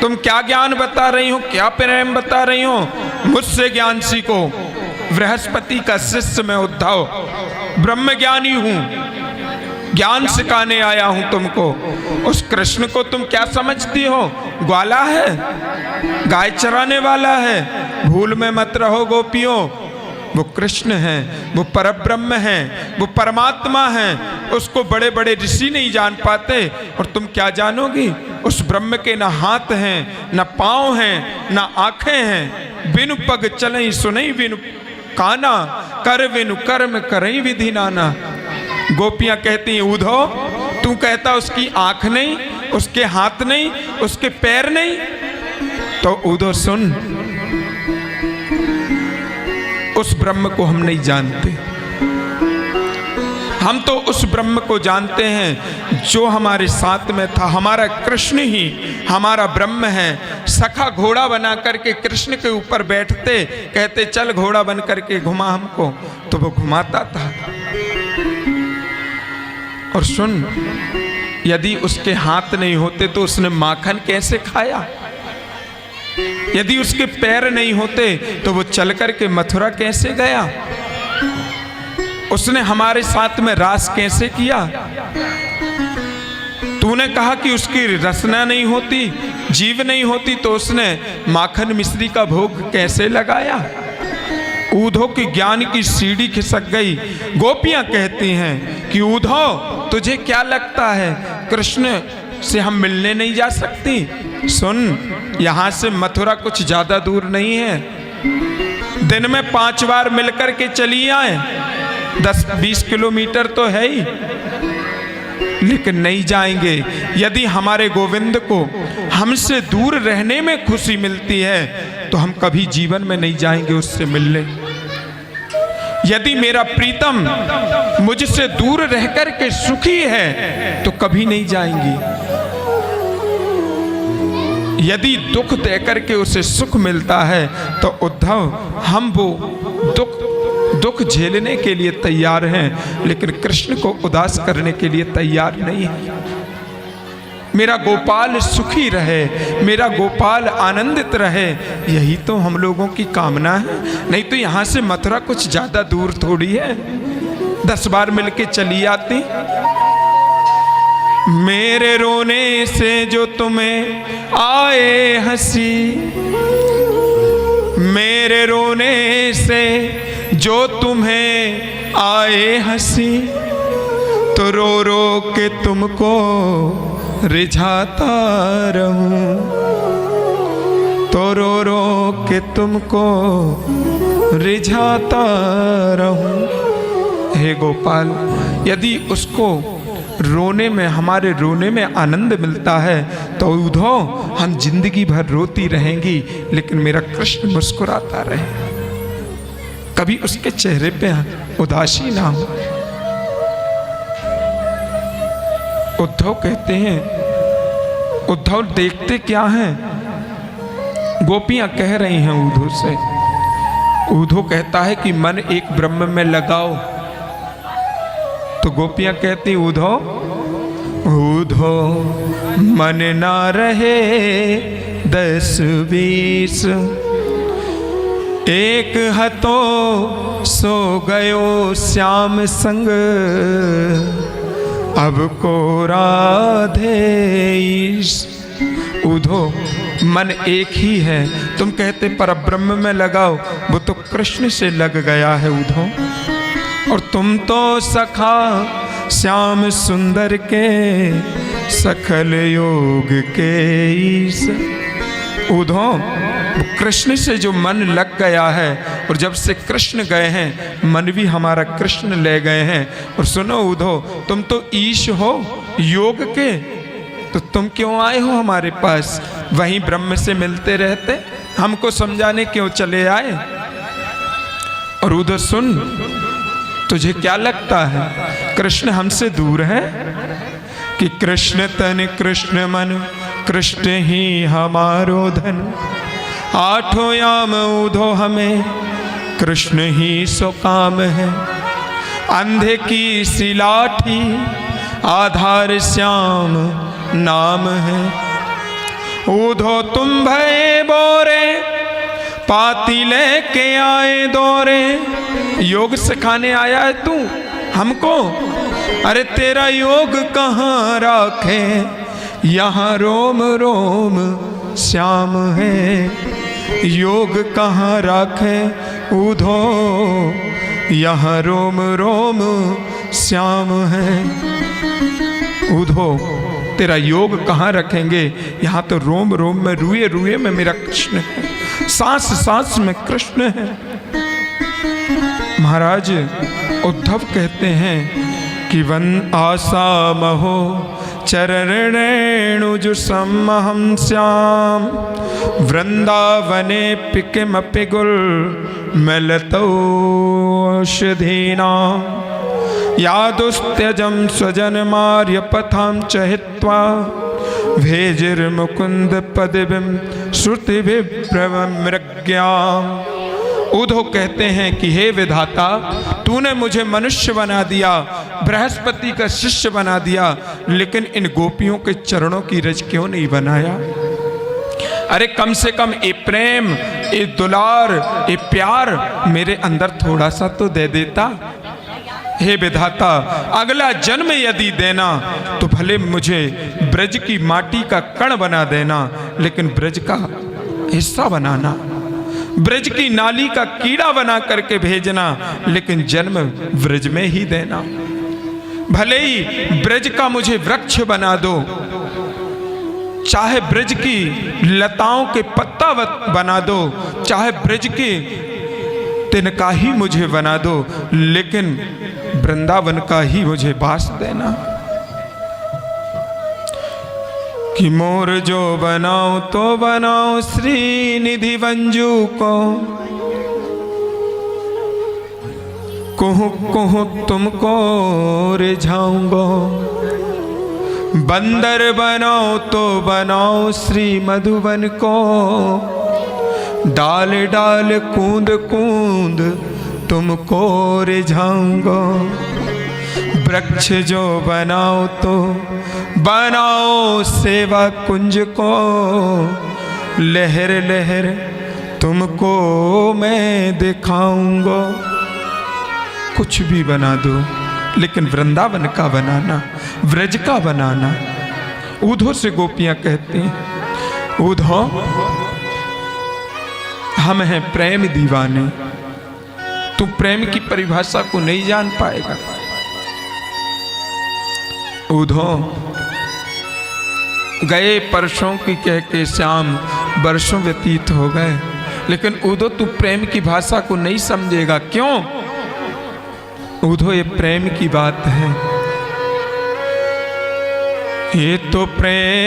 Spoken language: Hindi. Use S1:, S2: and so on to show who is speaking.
S1: तुम क्या ज्ञान बता रही हो, क्या प्रेम बता रही हो, मुझसे ज्ञान सीखो। बृहस्पति का शिष्य मैं उद्धव ब्रह्म ज्ञानी हूं, ज्ञान सिखाने आया हूं तुमको। उस कृष्ण को तुम क्या समझती हो, ग्वाला है, गाय चराने वाला है। भूल में मत रहो गोपियों, वो कृष्ण है, वो परब्रह्म है, वो परमात्मा है। उसको बड़े बड़े ऋषि नहीं जान पाते, और तुम क्या जानोगी। उस ब्रह्म के न हाथ हैं, न पांव हैं, न आंखें हैं। बिनु पग चलई सुनई बिनु काना, कर बिनु कर्म करई विधि नाना। गोपियां कहती हैं उधो, तू कहता उसकी आंख नहीं, उसके हाथ नहीं, उसके पैर नहीं। तो उधो सुन, उस ब्रह्म को हम नहीं जानते। हम तो उस ब्रह्म को जानते हैं जो हमारे साथ में था। हमारा कृष्ण ही हमारा ब्रह्म है। सखा घोड़ा बना करके कृष्ण के ऊपर बैठते, कहते चल घोड़ा बन करके घुमा हमको, तो वो घुमाता था। और सुन, यदि उसके हाथ नहीं होते तो उसने माखन कैसे खाया। यदि उसके पैर नहीं होते तो वो चल करके मथुरा कैसे गया। उसने हमारे साथ में रास कैसे किया। तूने कहा कि उसकी रसना नहीं होती, जीव नहीं होती, तो उसने माखन मिश्री का भोग कैसे लगाया। ऊधो की ज्ञान की सीढ़ी खिसक गई। गोपियां कहती हैं कि ऊधो तुझे क्या लगता है, कृष्ण से हम मिलने नहीं जा सकती। सुन, यहां से मथुरा कुछ ज्यादा दूर नहीं है। दिन में 5 बार मिलकर के चली आए, 10-20 किलोमीटर तो है ही, लेकिन नहीं जाएंगे। यदि हमारे गोविंद को हमसे दूर रहने में खुशी मिलती है तो हम कभी जीवन में नहीं जाएंगे उससे मिलने। यदि मेरा प्रीतम मुझसे दूर रहकर के सुखी है तो कभी नहीं जाएंगी। यदि दुख देकर के उसे सुख मिलता है तो उद्धव हम वो दुख झेलने के लिए तैयार हैं, लेकिन कृष्ण को उदास करने के लिए तैयार नहीं है। मेरा गोपाल सुखी रहे, मेरा गोपाल आनंदित रहे, यही तो हम लोगों की कामना है। नहीं तो यहाँ से मथुरा कुछ ज्यादा दूर थोड़ी है, 10 बार मिलके चली आती। मेरे रोने से जो तुम्हें आए हंसी, मेरे रोने से जो तुम्हें आए हंसी, तो रो रो के तुमको रिझाता रहूं, तो रो रो के तुमको रिझाता रहूं। हे गोपाल, यदि उसको रोने में, हमारे रोने में आनंद मिलता है तो उधो हम जिंदगी भर रोती रहेंगी, लेकिन मेरा कृष्ण मुस्कुराता रहे, कभी उसके चेहरे पे उदासी ना हो। उद्धव कहते हैं, उद्धव देखते क्या हैं। गोपियां कह रही हैं उद्धव से। उद्धव कहता है कि मन एक ब्रह्म में लगाओ। तो गोपियां कहती उद्धव, उद्धव मन ना रहे 10-20, एक हतो सो गयो श्याम संग, अब को राधे ईश। उधो मन एक ही है, तुम कहते परब्रह्म में लगाओ, वो तो कृष्ण से लग गया है उधो। और तुम तो सखा श्याम सुंदर के, सकल योग के ईश। उधो कृष्ण से जो मन लग गया है, और जब से कृष्ण गए हैं मन भी हमारा कृष्ण ले गए हैं। और सुनो उद्धव, तुम तो ईश हो योग के, तो तुम क्यों आए हो हमारे पास। वहीं ब्रह्म से मिलते रहते, हमको समझाने क्यों चले आए। और उद्धव सुन, तुझे क्या लगता है कृष्ण हमसे दूर है, कि कृष्ण तन कृष्ण मन कृष्ण ही हमारो धन। 8 याम उधो हमें कृष्ण ही सो काम है। अंधे की सी लाठी आधार श्याम नाम है। ऊधो तुम भये बोरे, पाती लेके आए दौरे। योग सिखाने आया है तू हमको? अरे तेरा योग कहाँ राखे, यहाँ रोम रोम श्याम है। योग कहाँ राखे ऊधो, यहाँ रोम रोम श्याम है। ऊधो तेरा योग कहाँ रखेंगे, यहाँ तो रोम रोम में, रुए रुए में मेरा कृष्ण है, सांस सांस में कृष्ण है। महाराज उद्धव कहते हैं कि वन आशा महो चरणेणुज समहं श्याम, वृंदावने पिकिमपि गुल मिलतो औषधीना। यादुस्त्यजं स्वजनमार्य पथां च हित्वा, भेजिर्मुकुंद पदविं श्रुतिभिप्रमृग्याम्। उद्धव कहते हैं कि हे विधाता, तूने मुझे मनुष्य बना दिया, बृहस्पति का शिष्य बना दिया, लेकिन इन गोपियों के चरणों की रज क्यों नहीं बनाया? अरे कम से कम ये प्रेम, ये दुलार, ये प्यार मेरे अंदर थोड़ा सा तो दे देता। हे विधाता, अगला जन्म यदि देना तो भले मुझे ब्रज की माटी का कण बना देना, लेकिन ब्रज का हिस्सा बनाना, ब्रज की नाली का कीड़ा बना करके भेजना, लेकिन जन्म ब्रज में ही देना। भले ही ब्रज का मुझे वृक्ष बना दो, चाहे ब्रज की लताओं के पत्ता बना दो, चाहे ब्रज के तिनका ही मुझे बना दो, लेकिन वृंदावन का ही मुझे वास देना। कि मोर जो बनाओ तो बनाओ श्री निधि मंजू को, कुहू कुहू तुमको रिझाऊंगा। बंदर बनाओ तो बनाओ श्री मधुबन को, डाल डाल कूंद कूंद तुमको रिझाऊंगा। वृक्ष जो बनाओ तो बनाओ सेवा कुंज को, लहर लहर तुमको मैं दिखाऊंगा। कुछ भी बना दो, लेकिन वृंदावन का बनाना, व्रज का बनाना। ऊधो से गोपियां कहती हैं, ऊधो हम हैं प्रेम दीवाने, तू प्रेम की परिभाषा को नहीं जान पाएगा। ऊधो गए परसों की कह के श्याम, वर्षों व्यतीत हो गए, लेकिन ऊधो तू प्रेम की भाषा को नहीं समझेगा। क्यों? ऊधो ये प्रेम की बात है, ये तो प्रेम